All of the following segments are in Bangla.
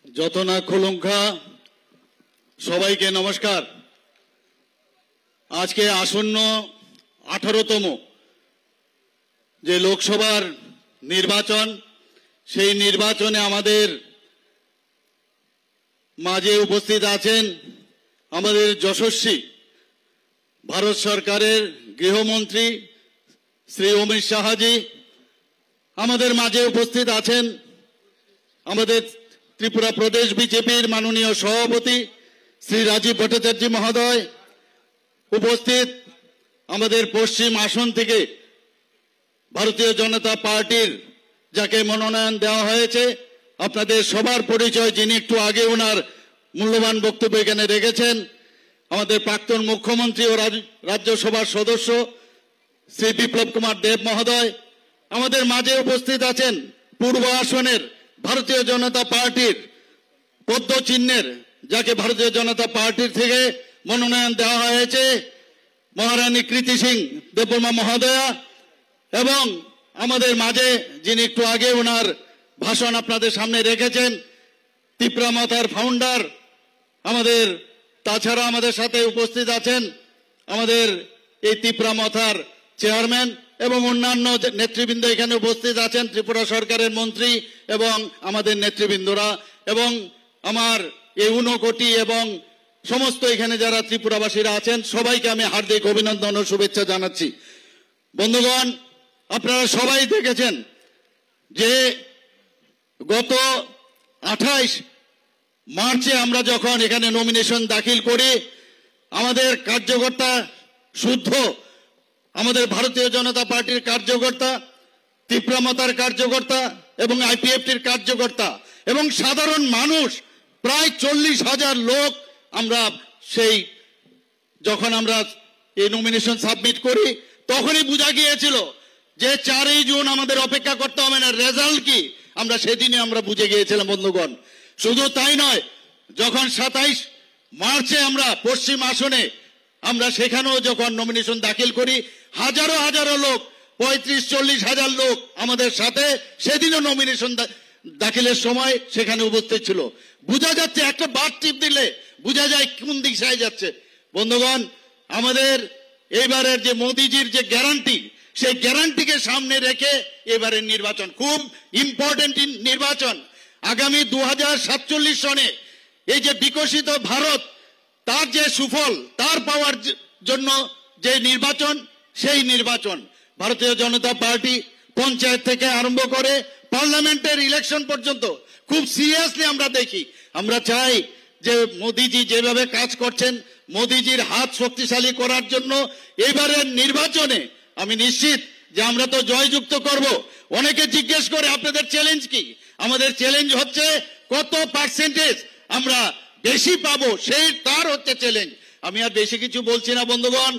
যত না খুলুঙ্খা সবাইকে নমস্কার। আজকে আসন্ন 18তম যে লোকসভার নির্বাচন, সেই নির্বাচনে আমাদের মাঝে উপস্থিত আছেন আমাদের যশস্বী ভারত সরকারের গৃহমন্ত্রী শ্রী অমিত শাহজি। আমাদের মাঝে উপস্থিত আছেন আমাদের ত্রিপুরা প্রদেশ বিজেপির মাননীয় সভাপতি শ্রী রাজীব ভট্টাচার্য মহোদয়। উপস্থিত আমাদের পশ্চিম আসন থেকে ভারতীয় জনতা পার্টির যাকে মনোনয়ন দেওয়া হয়েছে, আপনাদের সবার পরিচয়, যিনি একটু আগে ওনার মূল্যবান বক্তব্য এখানে রেখেছেন, আমাদের প্রাক্তন মুখ্যমন্ত্রী ও রাজ্যসভার সদস্য শ্রী বিপ্লব কুমার দেব মহোদয়। আমাদের মাঝে উপস্থিত আছেন পূর্ব আসনের ভারতীয় জনতা পার্টির পদ্ম চিহ্নের, যাকে ভারতীয় জনতা পার্টির থেকে মনোনয়ন দেওয়া হয়েছে, মহারানী কৃতি সিং দেববর্মা মহোদয়া। এবং আমাদের মাঝে যিনি একটু আগে ওনার ভাষণ আপনাদের সামনে রেখেছেন, তিপ্রা মাথার ফাউন্ডার আমাদের, তাছাড়া আমাদের সাথে উপস্থিত আছেন আমাদের এই তিপ্রা মাথার চেয়ারম্যান এবং অন্যান্য নেতৃবৃন্দ এখানে উপস্থিত আছেন, ত্রিপুরা সরকারের মন্ত্রী এবং আমাদের নেতৃবৃন্দরা, এবং আমার এই 49 কোটি এবং সমস্ত এখানে যারা ত্রিপুরাবাসীরা আছেন, সবাইকে আমি হার্দিক অভিনন্দন ও শুভেচ্ছা জানাচ্ছি। বন্ধুগণ, আপনারা সবাই দেখেছেন যে গত 28 মার্চে আমরা যখন এখানে নমিনেশন দাখিল করি, আমাদের কার্যকর্তা শুদ্ধ আমাদের ভারতীয় জনতা পার্টির কার্যকর্তা, তিপ্রা মাতার কার্যকর্তা এবং আইপিএফটির কার্যকর্তা এবং সাধারণ মানুষ প্রায় 40,000 লোক আমরা সেই যখন আমরা এই নমিনেশন সাবমিট করি, তখনই বোঝা গিয়েছিল যে 4ই জুন আমাদের অপেক্ষা করতে হবে না, রেজাল্ট কি আমরা সেদিনই আমরা বুঝে গিয়েছিলাম। বন্ধুগণ, শুধু তাই নয়, যখন 27 মার্চে আমরা পশ্চিম আসনে আমরা সেখানেও যখন নমিনেশন দাখিল করি, হাজারো হাজারো লোক, 35-40 হাজার লোক আমাদের সাথে সেদিনও নমিনেশন দাখিলের সময় সেখানে উপস্থিত ছিল। বোঝা যাচ্ছে, একটা বাদ টিপ দিলে বোঝা যায় কোন দিশায় যাচ্ছে। বন্ধুগণ, আমাদের এবারের যে মোদিজির যে গ্যারান্টি, সেই গ্যারান্টিকে সামনে রেখে এবারের নির্বাচন খুব ইম্পর্টেন্ট নির্বাচন। আগামী 2047 সনে এই যে বিকশিত ভারত, তার যে সুফল তার পাওয়ার জন্য যে নির্বাচন, সেই নির্বাচন ভারতীয় জনতা পার্টি পঞ্চায়েত থেকে আরম্ভ করে পার্লামেন্টের ইলেকশন পর্যন্ত খুব সিরিয়াসলি আমরা দেখি। আমরা চাই যে মোদিজি যেভাবে কাজ করছেন, মোদিজির হাত শক্তিশালী করার জন্য এবারের নির্বাচনে আমি নিশ্চিত যে আমরা তো জয়যুক্ত করব। অনেকে জিজ্ঞেস করে আপনাদের চ্যালেঞ্জ কি? আমাদের চ্যালেঞ্জ হচ্ছে কত পার্সেন্টেজ আমরা বেশি পাবো, সেই তার হচ্ছে চ্যালেঞ্জ। আমি আর বেশি কিছু বলছি না। বন্ধুগণ,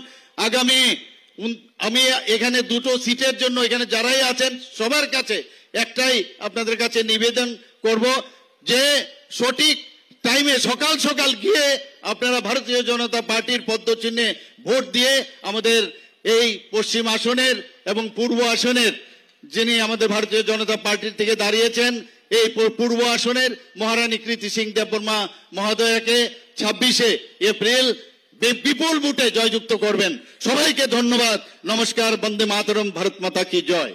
আগামী আমি এখানে 2টো সিটের জন্য এখানে যারাই আছেন সবার কাছে একটাই আপনাদের কাছে নিবেদন করব যে সঠিক টাইমে সকাল সকাল গিয়ে আপনারা ভারতীয় জনতা পার্টির পদ্ম চিহ্নে ভোট দিয়ে আমাদের এই পশ্চিম আসনের এবং পূর্ব আসনের, যিনি আমাদের ভারতীয় জনতা পার্টির থেকে দাঁড়িয়েছেন, এই পূর্ব আসনের মহারানী কৃতি সিং দেববর্মা মহোদয়াকে 26শে এপ্রিল বিপুল ভোটে জয়যুক্ত করবেন। সবাইকে ধন্যবাদ। নমস্কার। বন্দে মাতরম। ভারত মাতা কি জয়।